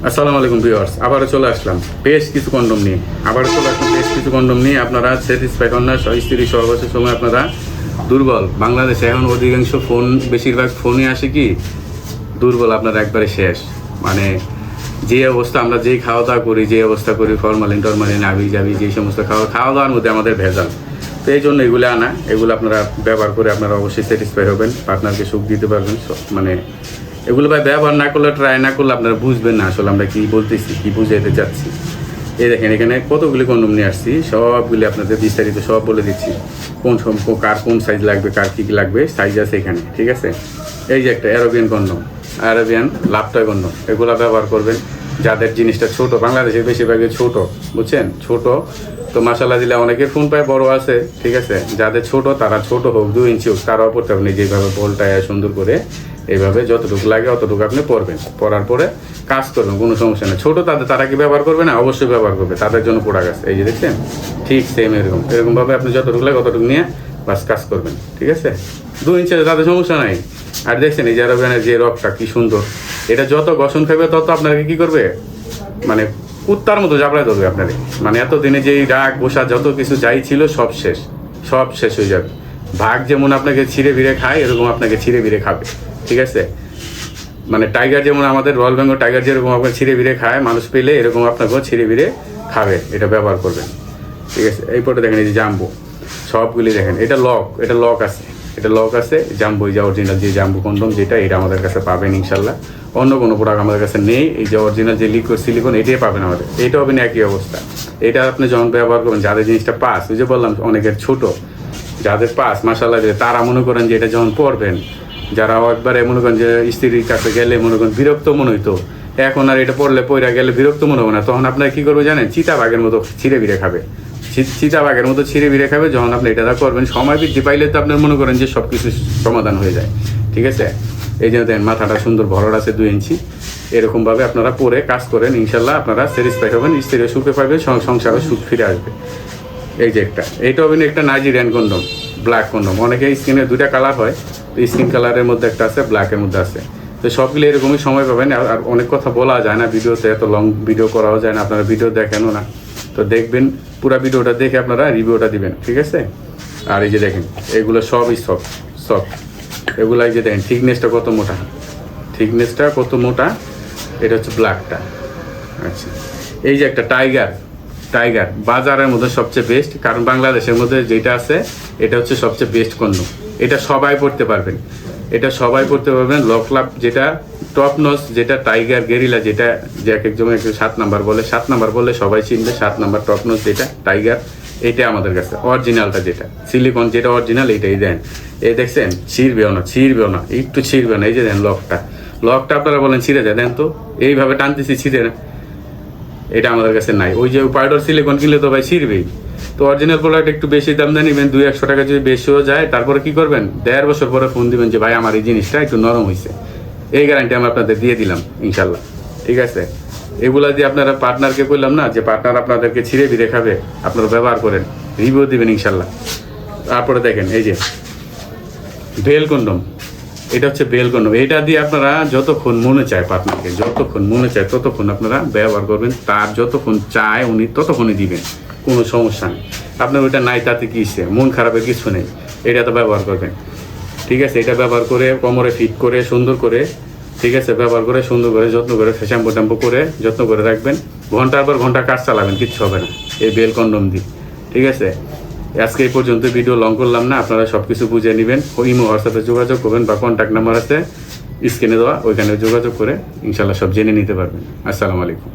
আসসালামু আলাইকুম ভিউয়ার্স, আবারও চলে আসলাম বেশ কিছু কন্ডম নিয়ে। আপনারা স্যাটিসফাইড হন না, স্ত্রী সহবাসের সময় আপনারা দুর্বল। বাংলাদেশে এখন অধিকাংশ ফোন, বেশিরভাগ ফোনে আসে কি দুর্বল, আপনারা একবারে শেষ। মানে যে অবস্থা, আমরা যেই খাওয়া দাওয়া করি, যে অবস্থা করি, ফরমালিন টরমালিন আবি যাবি, যেই সমস্ত খাওয়া দাওয়ার মধ্যে আমাদের ভেজাল। তো এই জন্য এগুলো আনা, এগুলো আপনারা ব্যবহার করে আপনারা অবশ্যই স্যাটিসফাই হবেন, পার্টনারকে সুখ দিতে পারবেন। মানে এগুলো ভাই ব্যবহার না করলে, ট্রাই না করলে আপনারা বুঝবেন না আসলে আমরা কী বলতেছি, কী বুঝাইতে চাচ্ছি। এই দেখেন এখানে কতগুলি কন্ডম নিয়ে আসছি, সবগুলি আপনাদের বিস্তারিত সব বলে দিচ্ছি। কার কোন সাইজ লাগবে, কার কী লাগবে, সাইজ আছে এখানে, ঠিক আছে। এই যে একটা অ্যারোবিয়ান কন্ডম, অ্যারোবিয়ান লাভটয় কন্ডম, এগুলো ব্যবহার করবেন যাদের জিনিসটা ছোট। বাংলাদেশের বেশিরভাগই ছোট, বুঝছেন, ছোট। তো মাসাল্লাহ দিলে অনেকের ফোন পায় বড় আছে, ঠিক আছে। যাদের ছোট তারা ছোট হোক, 2 ইঞ্চি হোক, তারাও পড়তে পারেন। যেভাবে বলটায় সুন্দর করে এইভাবে যতটুকু লাগে অতটুকু আপনি পরবেন, পরার পরে কাজ করবেন, কোনো সমস্যা নেই। ছোটো তারা কি ব্যবহার করবে না? অবশ্যই ব্যবহার করবে, তাদের জন্য প্রোডাক্ট আছে। এই যে দেখছেন, ঠিক সেম এরকমভাবে আপনি যতটুকু লাগে অতটুকু নিয়ে বাস কাজ করবেন, ঠিক আছে। 2 ইঞ্চি তাদের সমস্যা নাই। আর দেখছেন এই অ্যারোবিয়ানের যে রকটা কি সুন্দর, এটা যত ঘষণ খাবে তত আপনাকে কি করবে, মানে কুত্তার মতো জাবড়ায় ধরবে আপনাকে। মানে এতদিনে যেই রাগ বসা যত কিছু যাই ছিল সব শেষ হয়ে যাবে। ভাগ যেমন আপনাকে ছিঁড়ে ভিড়ে খায়, এরকম আপনাকে ছিঁড়ে ভিড়ে খাবে, ঠিক আছে। মানে টাইগার যেমন, আমাদের রয়্যাল বেঙ্গল টাইগার যেরকম আপনাকে ছিঁড়ে ভিড়ে খায়, মানুষ পেলে এরকম আপনাকেও ছিঁড়ে ভিড়ে খাবে। এটা ব্যবহার করবেন, ঠিক আছে। এই পরে দেখেন এই যে জাম্বো, সবগুলি দেখেন, এটা লক আছে। জাম্বো, এই যে অরিজিনাল যে জাম্বো কন্ডম যেটা, এটা আমাদের কাছে পাবেন ইনশাল্লাহ। অন্য কোনো প্রোডাক্ট আমাদের কাছে নেই। এই যে অরিজিনাল যে লিকুইড সিলিকন, এটাই পাবেন আমাদের। এটা হবে না একই অবস্থা। এটা আপনি যখন ব্যবহার করবেন, যাদের জিনিসটা পাস, ওই যে বললাম অনেকের ছোট, যাদের পাস মাশাআল্লাহ, তারা মনে করেন যে এটা যখন পরবেন, যারা একবারে মনে করেন যে স্ত্রীর কাছে গেলে মনে করেন বিরক্ত মনে হইতো, এখন আর এটা পড়লে পয়রা গেলে বিরক্ত মনে হবে না। তখন আপনারা কী করবে জানেন? চিতাবাঘের মতো ছিঁড়ে ভিড়ে খাবে, যখন আপনি এটা করবেন। সময় বৃদ্ধি পাইলে তো আপনার মনে করেন যে সব কিছু সমাধান হয়ে যায়, ঠিক আছে। এই যে দেখেন মাথাটা সুন্দর ভরট আছে, 2 ইঞ্চি। এরকমভাবে আপনারা পরে কাজ করেন, ইনশাল্লাহ আপনারা স্যাটিসফাই হবেন, স্ত্রীর সুখে পাবে, সংসারে সুখ ফিরে আসবে। এই যে এইটা হবে একটা নাইজেরিয়ান কন্ডম, ব্ল্যাক কন্ডম। অনেকে স্কিনের 2টা কালার হয়, তো স্কিন কালারের মধ্যে একটা আছে, ব্ল্যাকের মধ্যে আছে। তো সবগুলো এরকমই সময় পাবেন। আর অনেক কথা বলা যায় না ভিডিওতে, এত লং ভিডিও করাও যায় না, আপনারা ভিডিও দেখেনও না। তো দেখবেন পুরো ভিডিওটা দেখে আপনারা রিভিউটা দিবেন, ঠিক আছে। আর এই যে দেখেন এগুলো সবই সফট। এগুলো এই যে দেখেন থিকনেসটা কত মোটা, এটা হচ্ছে ব্ল্যাকটা। আচ্ছা, এই যে একটা টাইগার বাজারের মধ্যে সবচেয়ে বেস্ট, কারণ বাংলাদেশের মধ্যে যেটা আছে এটা হচ্ছে সবচেয়ে বেস্ট কন্ডম। এটা সবাই পড়তে পারবেন, লক লাভ যেটা, টপ নচ যেটা, টাইগার গেরিলা যেটা, যে এক একজন 7 নাম্বার বলে, 7 নাম্বার বললে সবাই চিনবে। 7 নাম্বার টপ নচ যেটা টাইগার, এটা আমাদের কাছে অরিজিনালটা, যেটা সিলিকন, যেটা অরিজিনাল, এইটাই দেন। এই দেখছেন ছিঁড়বেও না, একটু ছিঁড়বে না। এই যে দেন লকটা আপনারা বলেন ছিঁড়ে যায়, দেন তো এইভাবে টানতেছি, ছিঁড়ে না। এটা আমাদের কাছে নাই। ওই যে পাউডার সিলিকন কিনলে তো ভাই ছিঁড়বেই। তো অরিজিনাল প্রোডাক্ট একটু বেশি দাম দিয়ে নেবেন, 200-100 টাকা যদি বেশিও যায়, তারপরে কি করবেন, 1.5 বছর পরে ফোন দিবেন যে ভাই আমার এই জিনিসটা একটু নরম হয়েছে। এই গ্যারান্টি আমরা আপনাদের দিয়ে দিলাম ইনশাল্লাহ, ঠিক আছে। এগুলা দিয়ে আপনারা পার্টনারকে বললাম না যে পার্টনার আপনাদেরকে ছিঁড়ে ভিড়ে খাবে, আপনারা ব্যবহার করেন, রিভিউ দিবেন ইনশাল্লাহ। তারপরে দেখেন এই যে বেল কন্ডম, এটা হচ্ছে বেল কন্ডম। এটা দিয়ে আপনারা যতক্ষণ মনে চায় পার্টনারকে, ততক্ষণ আপনারা ব্যবহার করবেন। তার যতক্ষণ চায় উনি ততক্ষণই দিবেন, কোনো সমস্যা নেই। আপনার ওইটা নাই তাতে কি মন খারাপের কিছু নেই, এটা তো ব্যবহার করবেন, ঠিক আছে। এটা ব্যবহার করে কোমরে ফিট করে সুন্দর করে, ঠিক আছে, ব্যবহার করে সুন্দর করে যত্ন করে শ্যাম্পু করে যত্ন করে রাখবেন। ঘন্টার পর ঘন্টা কাজ চালাবেন, কিচ্ছু হবে না এই বেল কন্ডম দিয়ে, ঠিক আছে। আজকে এই পর্যন্ত ভিডিও লং করলাম না, আপনারা সব কিছু বুঝে নেবেন। ইমো হোয়াটসঅ্যাপে যোগাযোগ করবেন, বা কন্ট্যাক্ট নাম্বার আছে স্ক্রিনে দেওয়া, ওইখানে যোগাযোগ করে ইনশাল্লাহ সব জেনে নিতে পারবেন। আসসালামু আলাইকুম।